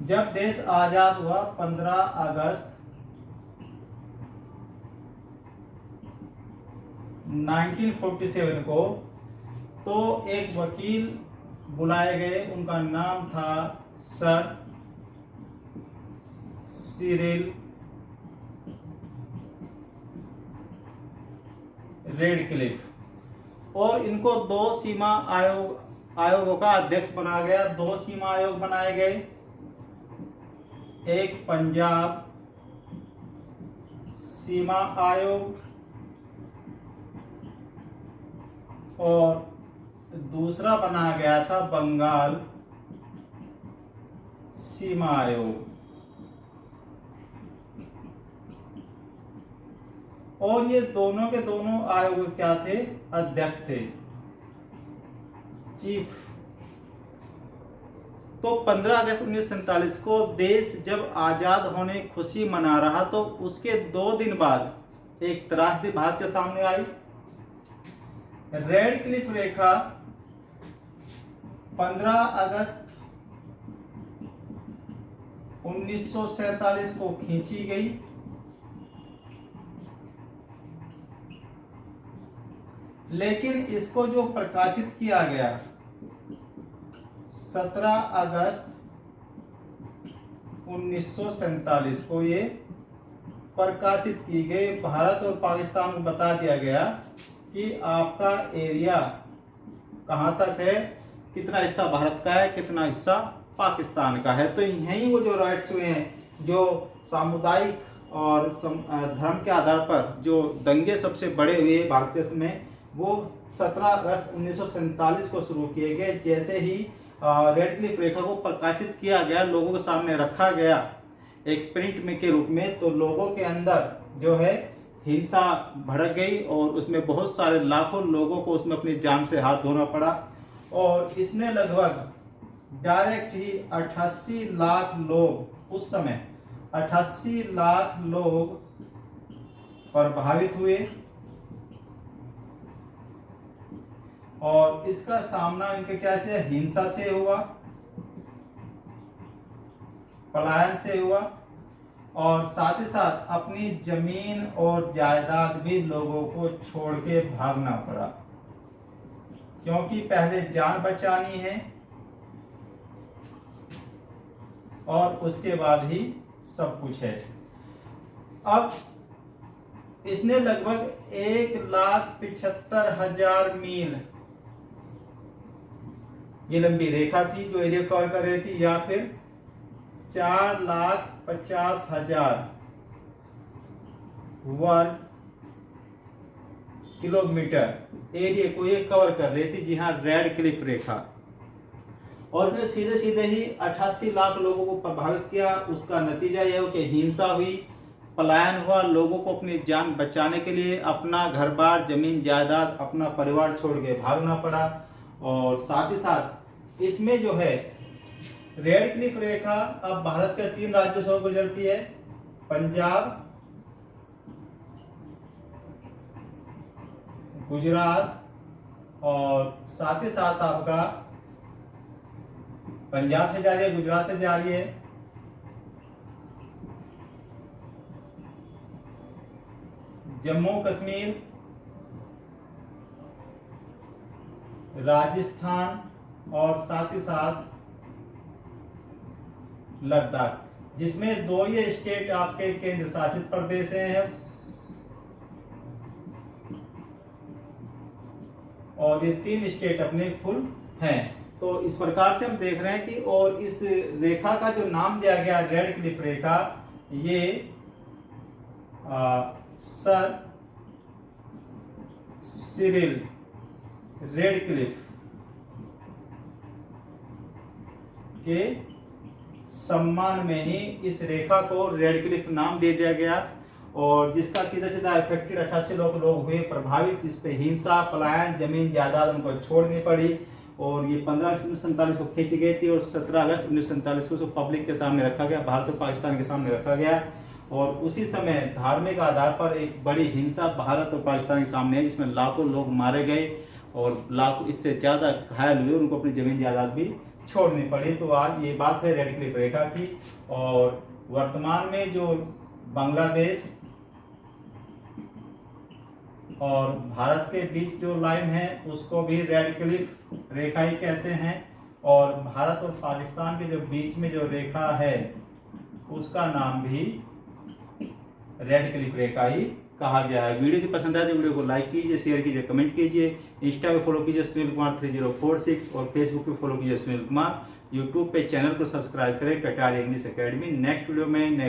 जब देश आजाद हुआ 15 अगस्त 1947 को, तो एक वकील बुलाए गए, उनका नाम था सर सिरिल रेडक्लिफ, और इनको दो सीमा आयोगों का अध्यक्ष बनाया गया। दो सीमा आयोग बनाए गए, एक पंजाब सीमा आयोग और दूसरा बनाया गया था बंगाल सीमा आयोग। और ये दोनों के दोनों आयोग क्या थे? अध्यक्ष थे, चीफ। तो 15 अगस्त 1947 को देश जब आजाद होने की खुशी मना रहा, तो उसके 2 दिन बाद एक त्रासदी भारत के सामने आई। रेडक्लिफ रेखा 15 अगस्त 1947 को खींची गई, लेकिन इसको जो प्रकाशित किया गया 17 अगस्त 1947 को ये प्रकाशित की गई। भारत और पाकिस्तान को बता दिया गया कि आपका एरिया कहां तक है, कितना हिस्सा भारत का है, कितना हिस्सा पाकिस्तान का है। तो यही वो जो राइट्स हुए हैं, जो सामुदायिक और धर्म के आधार पर जो दंगे सबसे बड़े हुए भारत देश में, वो 17 अगस्त 1947 को शुरू किए गए। जैसे ही रेडक्लिफ रेखा को प्रकाशित किया गया, लोगों के सामने रखा गया एक प्रिंट में के रूप में, तो लोगों के अंदर जो है हिंसा भड़क गई और उसमें बहुत सारे लाखों लोगों को उसमें अपनी जान से हाथ धोना पड़ा। और इसने लगभग डायरेक्ट ही 88 लाख लोग, उस समय 88 लाख लोग प्रभावित हुए, और इसका सामना इनके क्या से? हिंसा से हुआ, पलायन से हुआ, और साथ ही साथ अपनी जमीन और जायदाद भी लोगों को छोड़ के भागना पड़ा, क्योंकि पहले जान बचानी है और उसके बाद ही सब कुछ है। अब इसने लगभग 1,75,000 मील ये लंबी रेखा थी जो एरिया कवर कर रही थी, या फिर 4,50,000 वर्ग किलोमीटर एरिया को ये कवर कर रही थी। जी हाँ, रेडक्लिफ रेखा। और फिर सीधे सीधे ही 88 लाख लोगों को प्रभावित किया। उसका नतीजा यह हो कि हिंसा हुई, पलायन हुआ, लोगों को अपनी जान बचाने के लिए अपना घर बार, जमीन जायदाद, अपना परिवार छोड़ के भागना पड़ा। और साथ ही साथ इसमें जो है रेडक्लिफ रेखा अब भारत के 3 राज्यों से गुजरती है, पंजाब, गुजरात, और साथ ही साथ आपका पंजाब से जा रही है, गुजरात से जा रही है, जम्मू कश्मीर, राजस्थान, और साथ ही साथ लद्दाख, जिसमें 2 ये स्टेट आपके केंद्र शासित प्रदेश हैं और ये 3 स्टेट अपने फुल हैं। तो इस प्रकार से हम देख रहे हैं कि, और इस रेखा का जो नाम दिया गया रेडक्लिफ रेखा, ये सर सिरिल रेडक्लिफ के सम्मान में ही इस रेखा को रेडक्लिफ नाम दे दिया गया। और जिसका सीधा सीधा इफेक्टेड 88 लोग हुए प्रभावित, जिस पे हिंसा, पलायन, जमीन जायदाद उनको छोड़नी पड़ी। और ये 15 अगस्त 1947 को खींची गई थी और 17 अगस्त 1947 को पब्लिक के सामने रखा गया, भारत और पाकिस्तान के सामने रखा गया। और उसी समय धार्मिक आधार पर एक बड़ी हिंसा भारत और पाकिस्तान के सामने है, जिसमें लाखों लोग मारे गए और लाखों इससे ज़्यादा घायल हुए, उनको अपनी जमीन जायदाद भी छोड़नी पड़ी। तो आज ये बात है रेड क्लिफ रेखा की। और वर्तमान में जो बांग्लादेश और भारत के बीच जो लाइन है उसको भी रेड क्लिफ रेखा ही कहते हैं। और भारत और पाकिस्तान के जो बीच में जो रेखा है उसका नाम भी रेड क्लिफ रेखा ही कहा गया है। वीडियो की पसंद आए तो वीडियो को लाइक कीजिए, शेयर कीजिए, कमेंट कीजिए। इंस्टा पे फॉलो कीजिए सुनील कुमार 3046 और फेसबुक पे फॉलो कीजिए सुनील कुमार। यूट्यूब पे चैनल को सब्सक्राइब करें Kataria English academy. Next video में